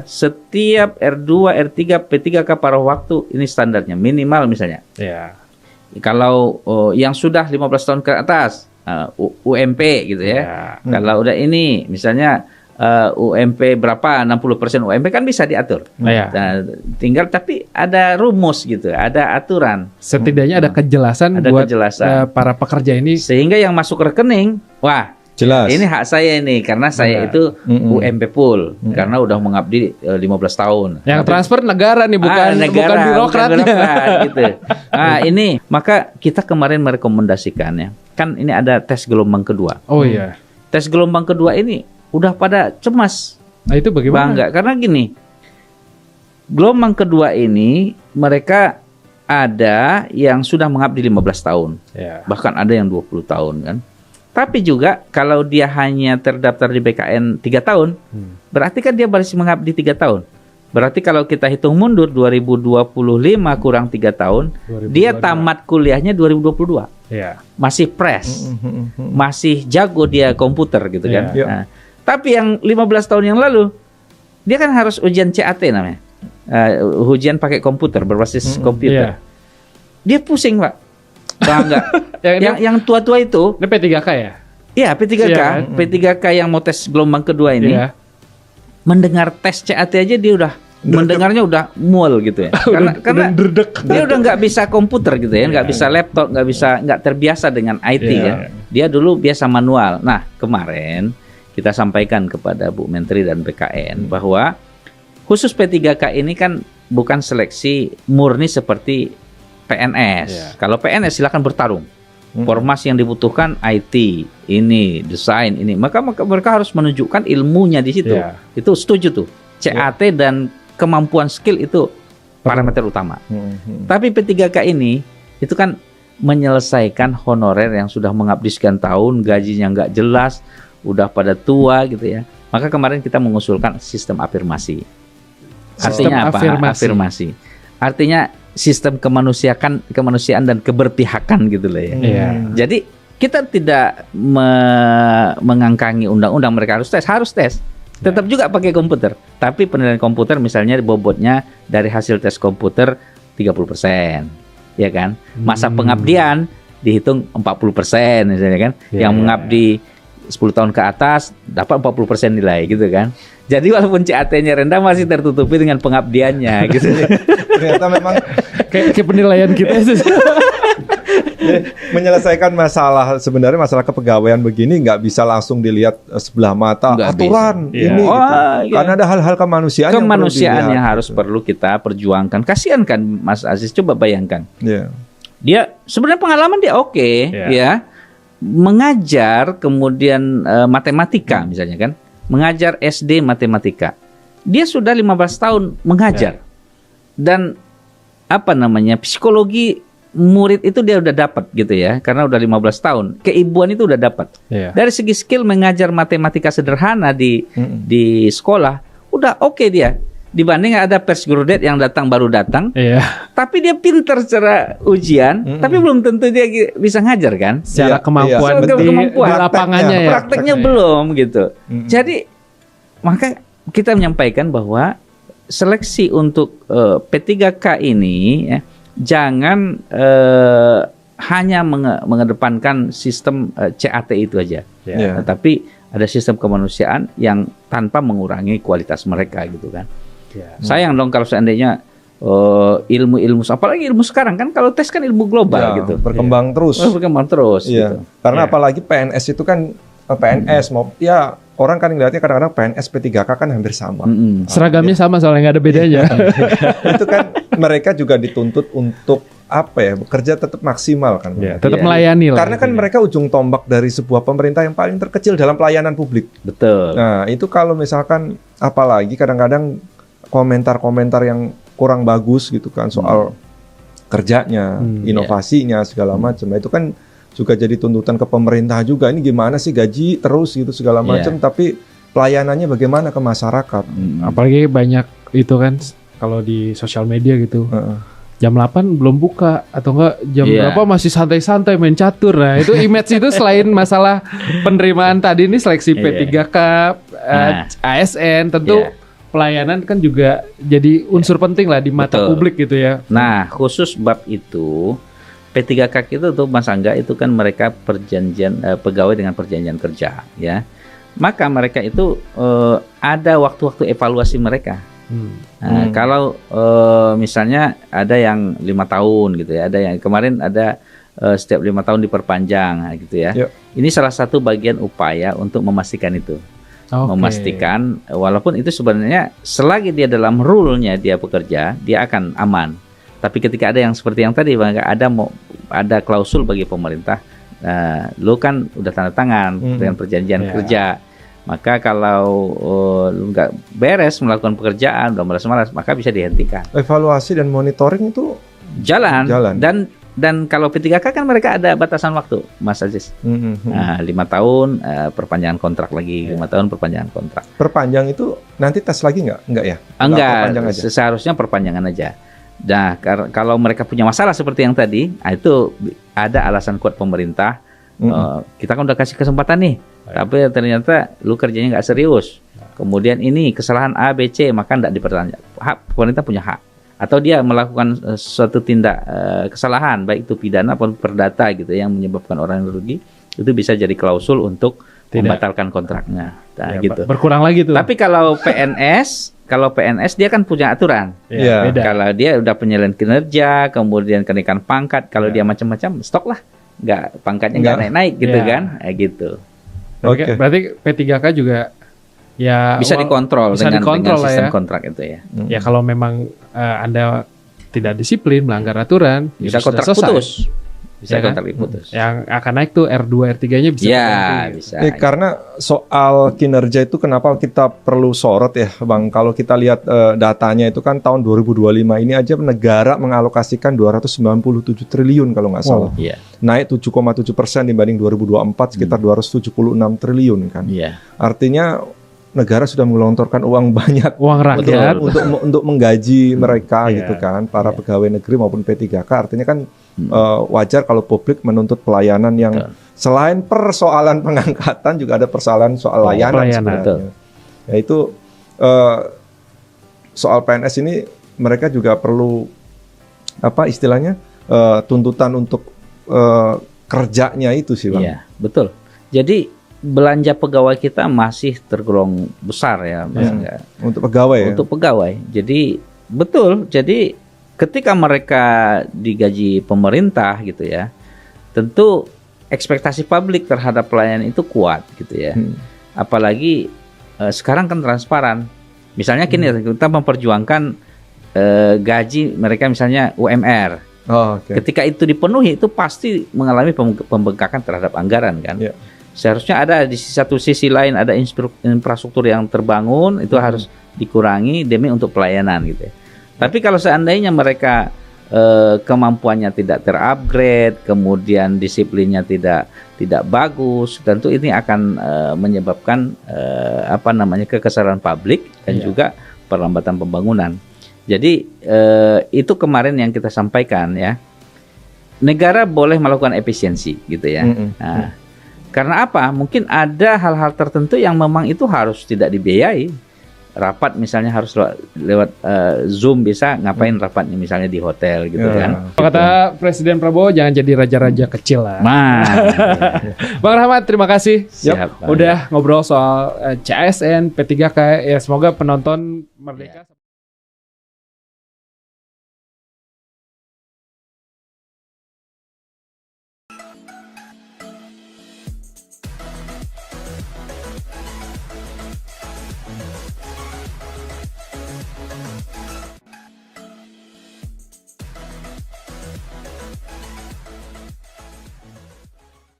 setiap R2, R3, P3K paruh waktu ini standarnya minimal misalnya. Ya. Kalau yang sudah 15 tahun ke atas UMP gitu ya. Kalau udah ini misalnya UMP berapa 60% UMP kan bisa diatur. Nah, tinggal tapi ada rumus gitu, ada aturan. Setidaknya ada kejelasan buat para pekerja ini sehingga yang masuk rekening, wah jelas. Ini hak saya ini karena saya itu UMP full karena udah mengabdi 15 tahun. Yang transfer negara nih bukan birokratnya. Gitu. Nah, ini maka kita kemarin merekomendasikan ya. Kan ini ada tes gelombang kedua. Oh iya. Tes gelombang kedua ini udah pada cemas. Nah, itu bagaimana? Bangga karena gini. Gelombang kedua ini mereka ada yang sudah mengabdi 15 tahun. Ya. Bahkan ada yang 20 tahun kan. Tapi juga kalau dia hanya terdaftar di BKN 3 tahun, berarti kan dia masih mengabdi 3 tahun. Berarti kalau kita hitung mundur 2025 kurang 3 tahun, 2022. Dia tamat kuliahnya 2022. Ya. Masih fresh. Masih jago dia komputer gitu kan. Ya. Nah, tapi yang 15 tahun yang lalu, dia kan harus ujian CAT namanya. Ujian pakai komputer, berbasis komputer. Dia pusing, Pak. Bangga. yang tua-tua itu ini P3K ya? Iya, P3K. P3K yang mau tes gelombang kedua ini. Mendengar tes CAT aja dia udah mendengarnya udah mual gitu ya. Karena dia udah nggak bisa komputer gitu ya, nggak bisa laptop, nggak terbiasa dengan IT ya. Dia dulu biasa manual. Nah, kemarin kita sampaikan kepada Bu Menteri dan BKN bahwa khusus P3K ini kan bukan seleksi murni seperti PNS. Kalau PNS silakan bertarung. Formasi yang dibutuhkan IT, ini desain ini. Maka mereka harus menunjukkan ilmunya di situ. Itu setuju tuh. CAT dan kemampuan skill itu parameter utama. Tapi P3K ini itu kan menyelesaikan honorer yang sudah mengabdi sekian tahun, gajinya nggak jelas, udah pada tua gitu ya. Maka kemarin kita mengusulkan sistem afirmasi. Artinya apa? Afirmasi. Artinya sistem kemanusiaan dan keberpihakan gitu loh ya. Jadi kita tidak mengangkangi undang-undang mereka harus tes. Tetap juga pakai komputer. Tapi penilaian komputer misalnya bobotnya dari hasil tes komputer 30%. Ya kan? Masa pengabdian dihitung 40% misalnya kan. Yang mengabdi 10 tahun ke atas dapat 40% nilai gitu kan. Jadi walaupun CAT-nya rendah masih tertutupi dengan pengabdiannya gitu. Ternyata memang kayak penilaian kita itu. Menyelesaikan masalah sebenarnya masalah kepegawaian begini nggak bisa langsung dilihat sebelah mata nggak aturan bisa. Ini gitu. Karena ada hal-hal kemanusiaan yang harus perlu kita perjuangkan. Kasihan kan Mas Aziz, coba bayangkan. Dia sebenarnya pengalaman dia oke, ya. Mengajar kemudian matematika misalnya kan. Mengajar SD matematika. Dia sudah 15 tahun mengajar. Dan psikologi murid itu dia udah dapat gitu ya. Karena udah 15 tahun. Keibuan itu udah dapat. Dari segi skill mengajar matematika sederhana di sekolah, udah oke dia. Dibanding ada persgurudet yang baru datang, tapi dia pintar secara ujian, tapi belum tentu dia bisa ngajar kan? Secara kemampuan di lapangannya ya. Prakteknya belum gitu. Jadi maka kita menyampaikan bahwa seleksi untuk P3K ini ya, jangan hanya mengedepankan sistem CAT itu aja, tapi ada sistem kemanusiaan yang tanpa mengurangi kualitas mereka gitu kan. Sayang dong kalau seandainya ilmu-ilmu, apalagi ilmu sekarang kan kalau tes kan ilmu global gitu. Berkembang terus. Gitu. Karena apalagi PNS itu kan PNS mau orang kan ngeliatnya kadang-kadang PNS P3K kan hampir sama. Seragamnya sama soalnya nggak ada bedanya. Itu kan mereka juga dituntut untuk bekerja tetap maksimal kan. Tetap melayani lah. Karena kan mereka ujung tombak dari sebuah pemerintah yang paling terkecil dalam pelayanan publik. Betul. Nah itu kalau misalkan apalagi kadang-kadang komentar-komentar yang kurang bagus gitu kan soal kerjanya, inovasinya segala macam. Itu kan juga jadi tuntutan ke pemerintah juga. Ini gimana sih gaji terus gitu segala macam, tapi pelayanannya bagaimana ke masyarakat? Apalagi banyak itu kan kalau di sosial media gitu. Jam 8 belum buka atau enggak jam berapa masih santai-santai main catur. Nah, itu image itu selain masalah penerimaan tadi ini seleksi P3K, ASN tentu pelayanan kan juga jadi unsur penting lah di mata publik gitu ya. Nah, khusus bab itu P3K itu tuh Mas Angga itu kan mereka perjanjian pegawai dengan perjanjian kerja ya. Maka mereka itu ada waktu-waktu evaluasi mereka. Nah, kalau misalnya ada yang 5 tahun gitu ya, ada yang kemarin ada setiap 5 tahun diperpanjang gitu ya. Ini salah satu bagian upaya untuk memastikan itu. Memastikan walaupun itu sebenarnya selagi dia dalam rule-nya dia bekerja, dia akan aman. Tapi ketika ada yang seperti yang tadi Bang, ada klausul bagi pemerintah, lu kan udah tanda tangan dengan perjanjian kerja. Maka kalau lu nggak beres melakukan pekerjaan, udah malas-malas, maka bisa dihentikan. Evaluasi dan monitoring itu jalan. Dan kalau P3K kan mereka ada batasan waktu, Mas Aziz. 5 tahun perpanjangan kontrak lagi, 5 tahun perpanjangan kontrak. Perpanjang itu nanti tes lagi nggak ya? Enggak, seharusnya perpanjangan aja. Nah, kalau mereka punya masalah seperti yang tadi, itu ada alasan kuat pemerintah. Kita kan udah kasih kesempatan nih, tapi ternyata lu kerjanya nggak serius. Kemudian ini kesalahan A, B, C, maka nggak dipertanggungjawabkan. Pemerintah punya hak. Atau dia melakukan suatu tindak kesalahan, baik itu pidana maupun perdata gitu yang menyebabkan orang rugi, itu bisa jadi klausul untuk membatalkan kontraknya. Nah, gitu. Berkurang lagi tuh. Tapi kalau PNS dia kan punya aturan. Beda. Kalau dia udah penyelenggaraan kinerja, kemudian kenaikan pangkat, kalau dia macam-macam, stok lah. Pangkatnya nggak naik-naik gitu kan, gitu. Berarti P3K juga ya bisa dikontrol dengan sistem kontrak itu ya. Ya kalau memang Anda tidak disiplin, melanggar aturan, bisa kontrak putus. Bisa kontrak diputus. Yang akan naik tuh R2, R3-nya bisa. Ya, bisa. Karena soal kinerja itu kenapa kita perlu sorot ya, Bang. Kalau kita lihat datanya itu kan tahun 2025 ini aja negara mengalokasikan 297 triliun kalau nggak salah. Naik 7,7% dibanding 2024 sekitar 276 triliun kan. Artinya negara sudah menggelontorkan uang banyak, uang rakyat untuk menggaji mereka gitu kan, para pegawai negeri maupun P3K. Artinya kan wajar kalau publik menuntut pelayanan yang selain persoalan pengangkatan juga ada persoalan soal layanan sebenarnya. Ya itu soal PNS ini mereka juga perlu apa istilahnya tuntutan untuk kerjanya itu sih Bang. Iya, betul. Jadi belanja pegawai kita masih tergolong besar ya, Mas. Untuk pegawai ya? Untuk pegawai. Jadi betul. Jadi ketika mereka digaji pemerintah gitu ya, tentu ekspektasi publik terhadap pelayanan itu kuat gitu ya. Apalagi sekarang kan transparan. Misalnya gini, kita memperjuangkan gaji mereka misalnya UMR. Ketika itu dipenuhi, itu pasti mengalami pembengkakan terhadap anggaran kan. Seharusnya ada di satu sisi lain ada infrastruktur yang terbangun, itu harus dikurangi demi untuk pelayanan gitu ya. Tapi kalau seandainya mereka kemampuannya tidak terupgrade, kemudian disiplinnya tidak bagus, tentu ini akan menyebabkan kekesalan publik dan juga perlambatan pembangunan. Jadi itu kemarin yang kita sampaikan ya, negara boleh melakukan efisiensi gitu ya. Karena apa? Mungkin ada hal-hal tertentu yang memang itu harus tidak dibiayai. Rapat misalnya harus lewat Zoom, bisa ngapain rapatnya misalnya di hotel gitu kan. Kata Presiden Prabowo jangan jadi raja-raja kecil lah. Bang Rahmat, terima kasih. Udah ngobrol soal CASN, P3K. Ya semoga penonton Merdeka